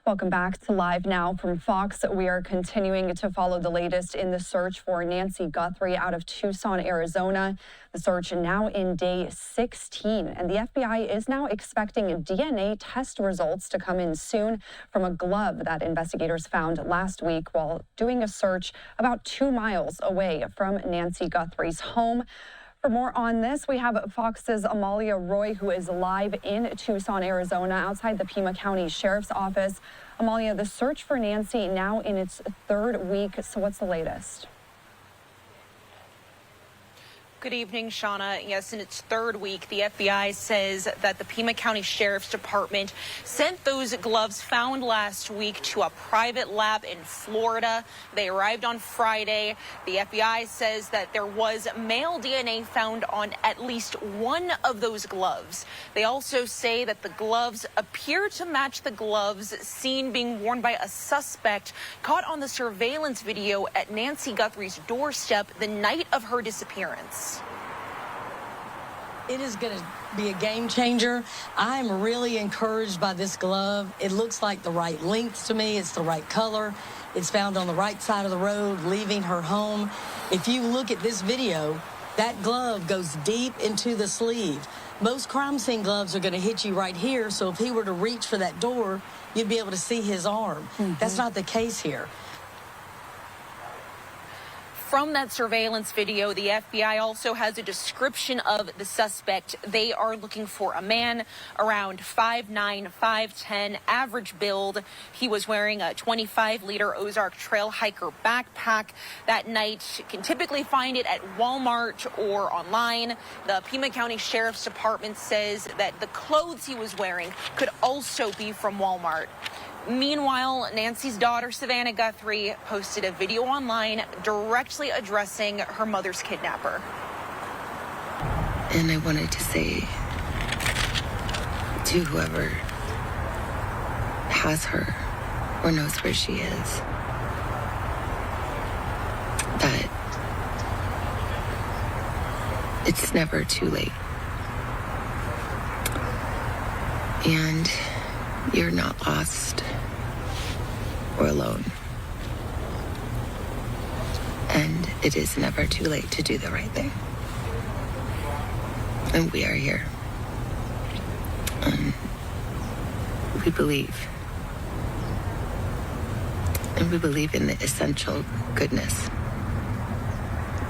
Welcome back to Live Now from Fox. We are continuing to follow the latest in the search for Nancy Guthrie out of Tucson, Arizona. The search now in day 16, and the FBI is now expecting DNA test results to come in soon from a glove that investigators found last week while doing a search about 2 miles away from Nancy Guthrie's home. For more on this, we have Fox's Amalia Roy, who is live in Tucson, Arizona, outside the Pima County Sheriff's Office. Amalia, the search for Nancy now in its 3rd week, so what's the latest? Good evening, Shawna. Yes, in its 3rd week, the FBI says that the Pima County Sheriff's Department sent those gloves found last week to a private lab in Florida. They arrived on Friday. The FBI says that there was male DNA found on at least one of those gloves. They also say that the gloves appear to match the gloves seen being worn by a suspect caught on the surveillance video at Nancy Guthrie's doorstep the night of her disappearance. It is going to be a game changer. I'm really encouraged by this glove. It looks like the right length to me. It's the right color. It's found on the right side of the road, leaving her home. If you look at this video, that glove goes deep into the sleeve. Most crime scene gloves are going to hit you right here, so if he were to reach for that door, you'd be able to see his arm. That's not the case here. From that surveillance video, the FBI also has a description of the suspect. They are looking for a man around 5'9", 5'10", average build. He was wearing a 25-liter Ozark Trail Hiker backpack that night. You can typically find it at Walmart or online. The Pima County Sheriff's Department says that the clothes he was wearing could also be from Walmart. Meanwhile, Nancy's daughter, Savannah Guthrie, posted a video online directly addressing her mother's kidnapper. And I wanted to say to whoever has her or knows where she is that it's never too late. And you're not lost or alone. And it is never too late to do the right thing. And we are here. We believe. And we believe in the essential goodness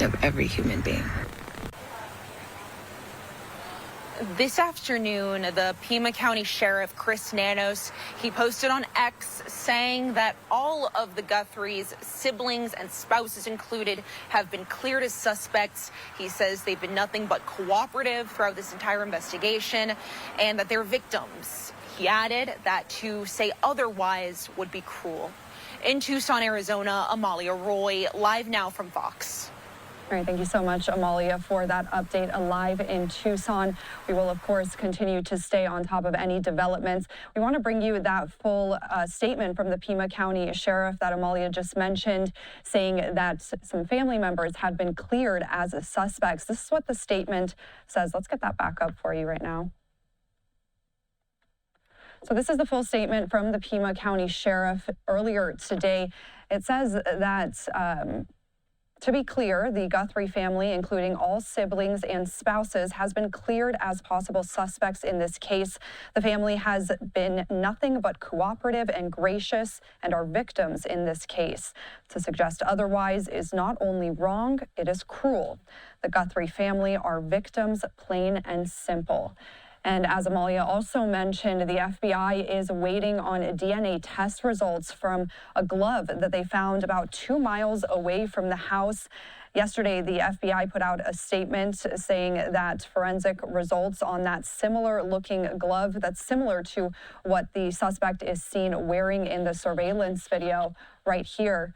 of every human being. This afternoon, the Pima County Sheriff, Chris Nanos, he posted on X saying that all of the Guthrie's siblings and spouses included have been cleared as suspects. He says they've been nothing but cooperative throughout this entire investigation and that they're victims. He added that to say otherwise would be cruel. In Tucson, Arizona, Amalia Roy, Live Now from Fox. All right, thank you so much, Amalia, for that update live in Tucson. We will, of course, continue to stay on top of any developments. We want to bring you that full statement from the Pima County Sheriff that Amalia just mentioned, saying that some family members have been cleared as suspects. This is what the statement says. Let's get that back up for you right now. So this is the full statement from the Pima County Sheriff earlier today. It says that to be clear, the Guthrie family, including all siblings and spouses, has been cleared as possible suspects in this case. The family has been nothing but cooperative and gracious and are victims in this case. To suggest otherwise is not only wrong, it is cruel. The Guthrie family are victims, plain and simple. And as Amalia also mentioned, the FBI is waiting on DNA test results from a glove that they found about 2 miles away from the house. Yesterday, the FBI put out a statement saying that forensic results on that similar-looking glove that's similar to what the suspect is seen wearing in the surveillance video right here.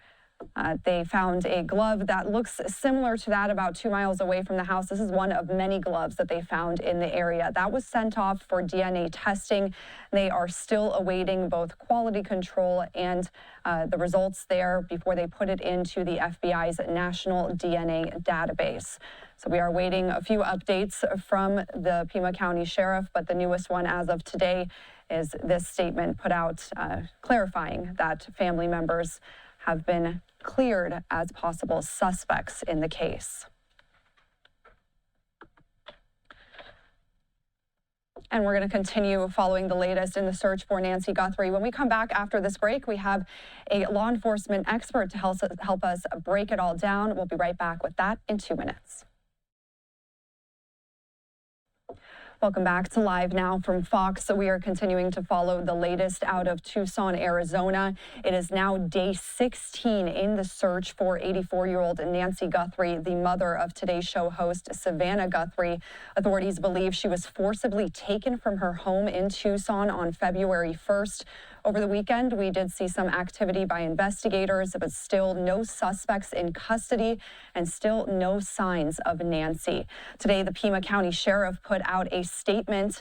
They found a glove that looks similar to that about 2 miles away from the house. This is one of many gloves that they found in the area. That was sent off for DNA testing. They are still awaiting both quality control and the results there before they put it into the FBI's national DNA database. So we are waiting a few updates from the Pima County Sheriff, but the newest one as of today is this statement put out clarifying that family members have been cleared as possible suspects in the case. And we're going to continue following the latest in the search for Nancy Guthrie. When we come back after this break, we have a law enforcement expert to help us break it all down. We'll be right back with that in 2 minutes. Welcome back to Live Now from Fox. So we are continuing to follow the latest out of Tucson, Arizona. It is now day 16 in the search for 84-year-old Nancy Guthrie, the mother of Today's Show host Savannah Guthrie. Authorities believe she was forcibly taken from her home in Tucson on February 1st. Over the weekend, we did see some activity by investigators, but still no suspects in custody and still no signs of Nancy. Today, the Pima County Sheriff put out a statement.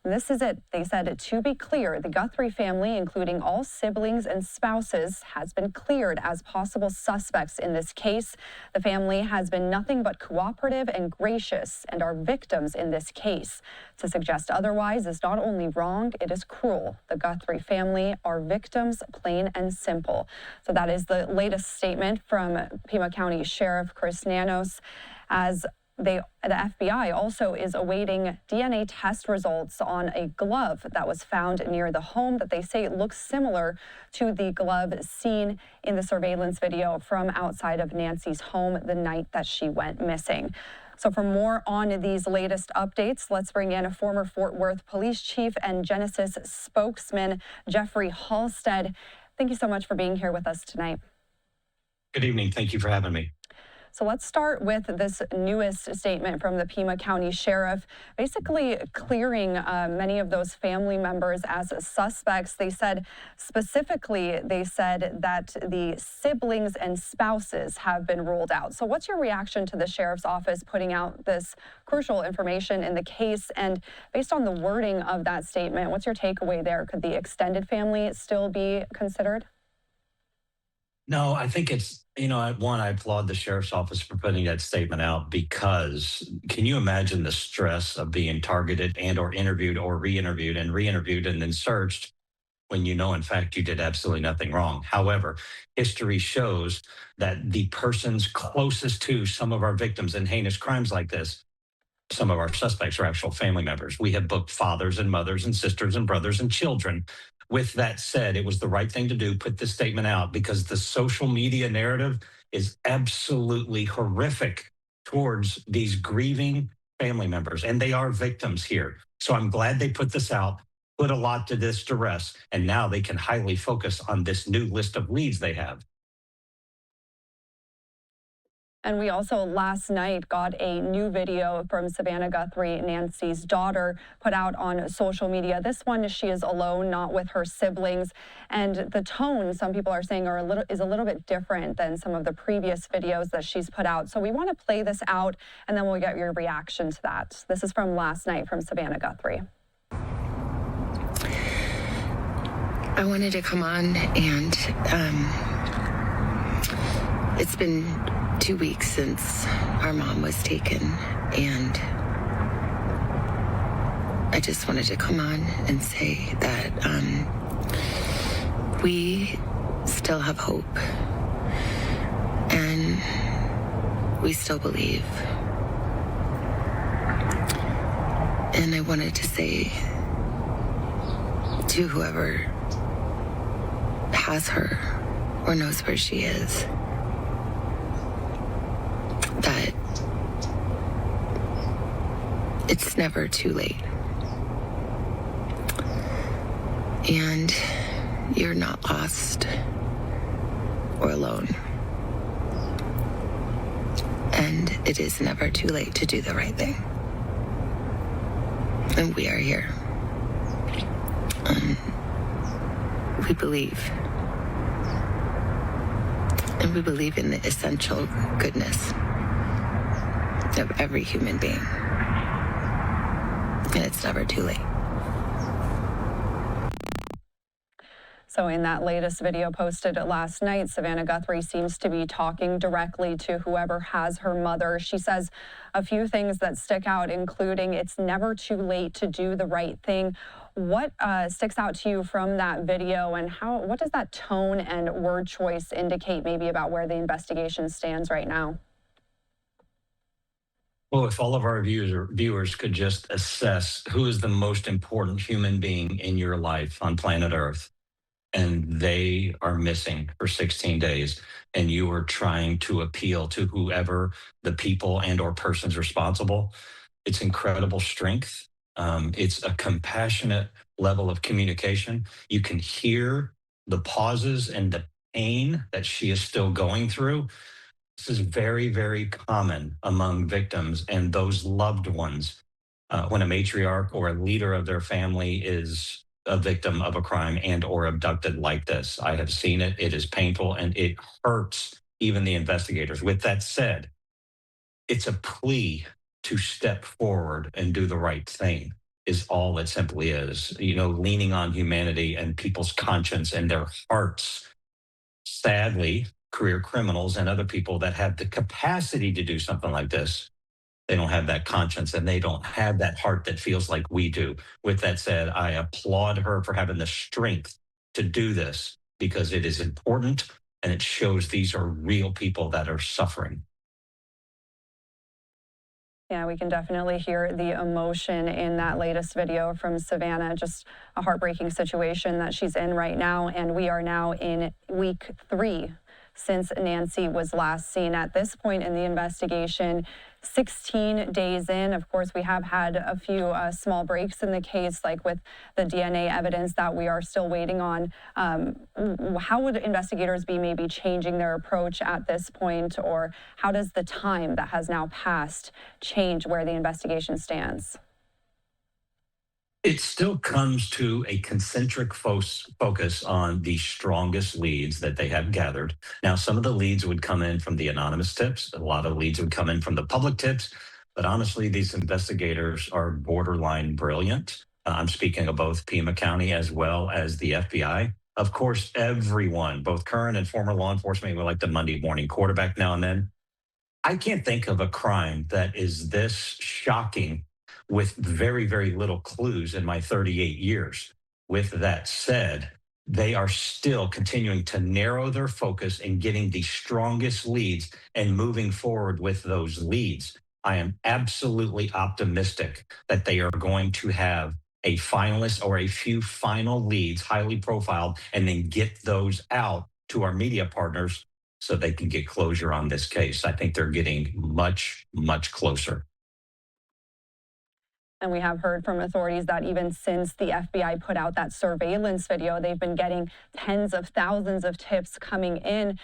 This is it. They said, to be clear, the Guthrie family, including all siblings and spouses, has been cleared as possible suspects in this case. The family has been nothing but cooperative and gracious and are victims in this case. To suggest otherwise is not only wrong, it is cruel. The Guthrie family are victims, plain and simple. So that is the latest statement from Pima County Sheriff Chris Nanos, as the FBI also is awaiting DNA test results on a glove that was found near the home that they say looks similar to the glove seen in the surveillance video from outside of Nancy's home the night that she went missing. So for more on these latest updates, let's bring in a former Fort Worth police chief and Genasys spokesman, Jeffrey Halstead. Thank you so much for being here with us tonight. Good evening. Thank you for having me. So let's start with this newest statement from the Pima County Sheriff, basically clearing many of those family members as suspects. They said specifically, that the siblings and spouses have been ruled out. So what's your reaction to the Sheriff's Office putting out this crucial information in the case? And based on the wording of that statement, what's your takeaway there? Could the extended family still be considered? No, I think it's, one, I applaud the Sheriff's Office for putting that statement out, because can you imagine the stress of being targeted and or interviewed or re-interviewed and then searched when in fact, you did absolutely nothing wrong. However, history shows that the persons closest to some of our victims in heinous crimes like this, some of our suspects are actual family members. We have booked fathers and mothers and sisters and brothers and children. With that said, it was the right thing to do, put this statement out, because the social media narrative is absolutely horrific towards these grieving family members, and they are victims here. So I'm glad they put this out, put a lot to this to rest, and now they can highly focus on this new list of leads they have. And we also last night got a new video from Savannah Guthrie, Nancy's daughter, put out on social media. This one, she is alone, not with her siblings. And the tone, some people are saying, is a little bit different than some of the previous videos that she's put out. So we want to play this out, and then we'll get your reaction to that. This is from last night from Savannah Guthrie. I wanted to come on, and it's been 2 weeks since our mom was taken, and I just wanted to come on and say that we still have hope, and we still believe. And I wanted to say to whoever has her or knows where she is, that it's never too late. And you're not lost or alone. And it is never too late to do the right thing. And we are here. We believe. And we believe in the essential goodness of every human being. And it's never too late. So in that latest video posted last night, Savannah Guthrie seems to be talking directly to whoever has her mother. She says a few things that stick out, including it's never too late to do the right thing. What sticks out to you from that video, and what does that tone and word choice indicate maybe about where the investigation stands right now? Well, if all of our viewers could just assess who is the most important human being in your life on planet Earth, and they are missing for 16 days, and you are trying to appeal to whoever the people and or persons responsible, it's incredible strength. It's a compassionate level of communication. You can hear the pauses and the pain that she is still going through. This is very, very common among victims and those loved ones when a matriarch or a leader of their family is a victim of a crime and or abducted like this. I have seen it. It is painful and it hurts even the investigators. With that said, it's a plea to step forward and do the right thing is all it simply is. You know, leaning on humanity and people's conscience and their hearts. Sadly, career criminals and other people that have the capacity to do something like this, they don't have that conscience and they don't have that heart that feels like we do. With that said, I applaud her for having the strength to do this because it is important and it shows these are real people that are suffering. Yeah, we can definitely hear the emotion in that latest video from Savannah. Just a heartbreaking situation that she's in right now. And we are now in week 3 since Nancy was last seen. At this point in the investigation, 16 days in. Of course, we have had a few small breaks in the case, like with the DNA evidence that we are still waiting on. How would investigators be maybe changing their approach at this point, or how does the time that has now passed change where the investigation stands? It still comes to a concentric focus on the strongest leads that they have gathered. Now, some of the leads would come in from the anonymous tips. A lot of leads would come in from the public tips. But honestly, these investigators are borderline brilliant. I'm speaking of both Pima County as well as the FBI. Of course, everyone, both current and former law enforcement, would like the Monday morning quarterback now and then. I can't think of a crime that is this shocking with very, very little clues in my 38 years. With that said, they are still continuing to narrow their focus and getting the strongest leads and moving forward with those leads. I am absolutely optimistic that they are going to have a finalist or a few final leads, highly profiled, and then get those out to our media partners so they can get closure on this case. I think they're getting much, much closer. And we have heard from authorities that even since the FBI put out that surveillance video, they've been getting tens of thousands of tips coming in.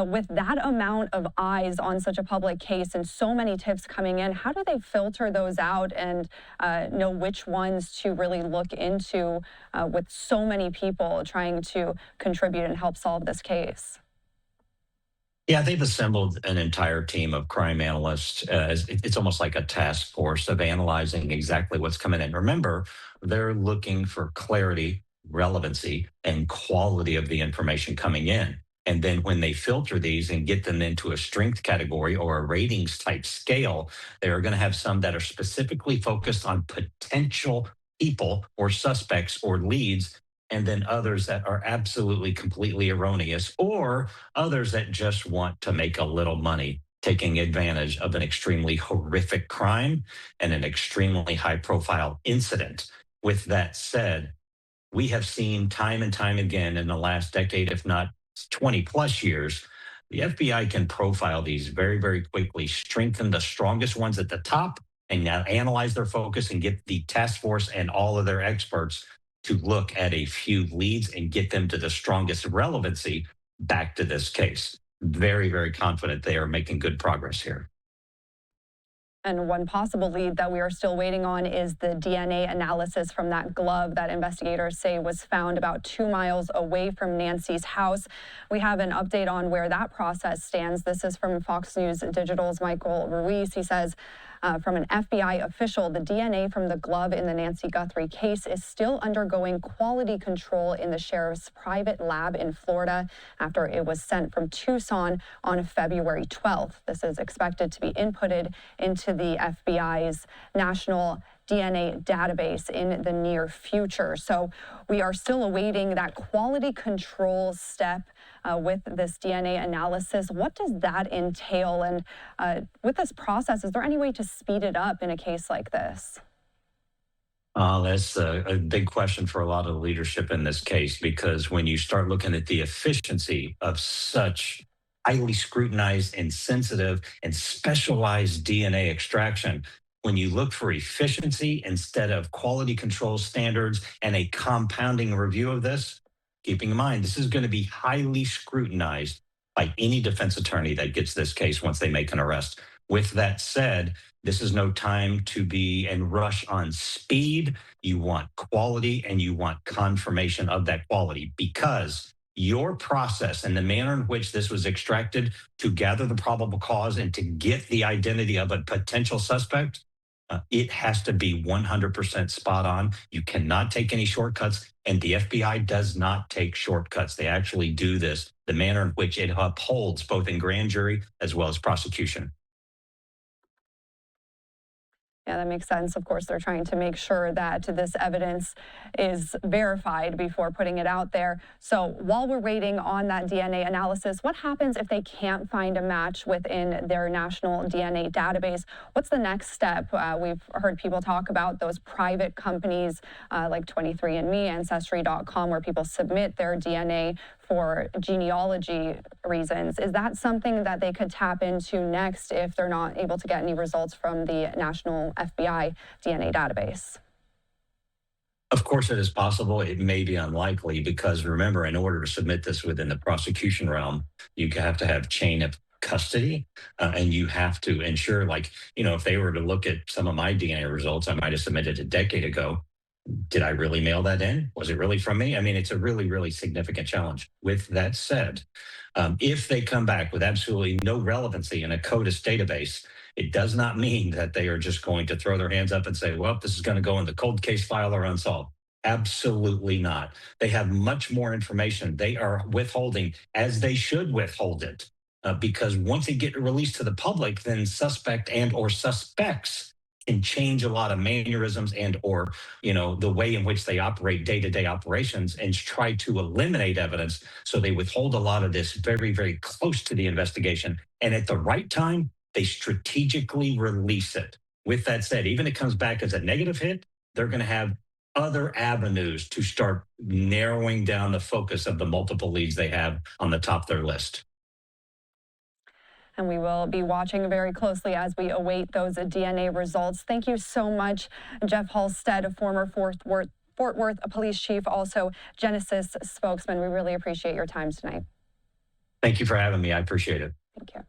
With that amount of eyes on such a public case and so many tips coming in, how do they filter those out and know which ones to really look into with so many people trying to contribute and help solve this case? Yeah, they've assembled an entire team of crime analysts. It's almost like a task force of analyzing exactly what's coming in. Remember, they're looking for clarity, relevancy, and quality of the information coming in. And then when they filter these and get them into a strength category or a ratings type scale, they're going to have some that are specifically focused on potential people or suspects or leads, and then others that are absolutely completely erroneous, or others that just want to make a little money, taking advantage of an extremely horrific crime and an extremely high profile incident. With that said, we have seen time and time again in the last decade, if not 20 plus years, the FBI can profile these very, very quickly, strengthen the strongest ones at the top, and now analyze their focus and get the task force and all of their experts to look at a few leads and get them to the strongest relevancy back to this case. Very, very confident they are making good progress here. And one possible lead that we are still waiting on is the DNA analysis from that glove that investigators say was found about 2 miles away from Nancy's house. We have an update on where that process stands. This is from Fox News Digital's Michael Ruiz. He says, from an FBI official, the DNA from the glove in the Nancy Guthrie case is still undergoing quality control in the sheriff's private lab in Florida after it was sent from Tucson on February 12th. This is expected to be inputted into the FBI's National DNA database in the near future. So we are still awaiting that quality control step with this DNA analysis. What does that entail? And with this process, is there any way to speed it up in a case like this? That's a big question for a lot of the leadership in this case, because when you start looking at the efficiency of such highly scrutinized and sensitive and specialized DNA extraction, when you look for efficiency instead of quality control standards and a compounding review of this, keeping in mind this is going to be highly scrutinized by any defense attorney that gets this case once they make an arrest. With that said, this is no time to be and rush on speed. You want quality and you want confirmation of that quality, because your process and the manner in which this was extracted to gather the probable cause and to get the identity of a potential suspect, it has to be 100% spot on. You cannot take any shortcuts, and the FBI does not take shortcuts. They actually do this the manner in which it upholds both in grand jury as well as prosecution. Yeah, that makes sense. Of course, they're trying to make sure that this evidence is verified before putting it out there. So while we're waiting on that DNA analysis, what happens if they can't find a match within their national DNA database? What's the next step? We've heard people talk about those private companies like 23andMe, Ancestry.com, where people submit their DNA for genealogy reasons. Is that something that they could tap into next if they're not able to get any results from the national FBI DNA database? Of course, it is possible. It may be unlikely, because remember, in order to submit this within the prosecution realm, you have to have chain of custody, and you have to ensure, like, if they were to look at some of my DNA results, I might have submitted a decade ago. Did I really mail that in? Was it really from me? I mean, it's a really, really significant challenge. With that said, if they come back with absolutely no relevancy in a CoDIS database, it does not mean that they are just going to throw their hands up and say, well, this is going to go in the cold case file or unsolved. Absolutely not. They have much more information they are withholding, as they should withhold it, because once it gets released to the public, then suspect and or suspects can change a lot of mannerisms and or the way in which they operate day-to-day operations, and try to eliminate evidence. So they withhold a lot of this very, very close to the investigation, and at the right time they strategically release it. With that said, even if it comes back as a negative hit, they're going to have other avenues to start narrowing down the focus of the multiple leads they have on the top of their list. And we will be watching very closely as we await those DNA results. Thank you so much, Jeff Halstead, a former Fort Worth police chief, also Genasys spokesman. We really appreciate your time tonight. Thank you for having me. I appreciate it. Thank you.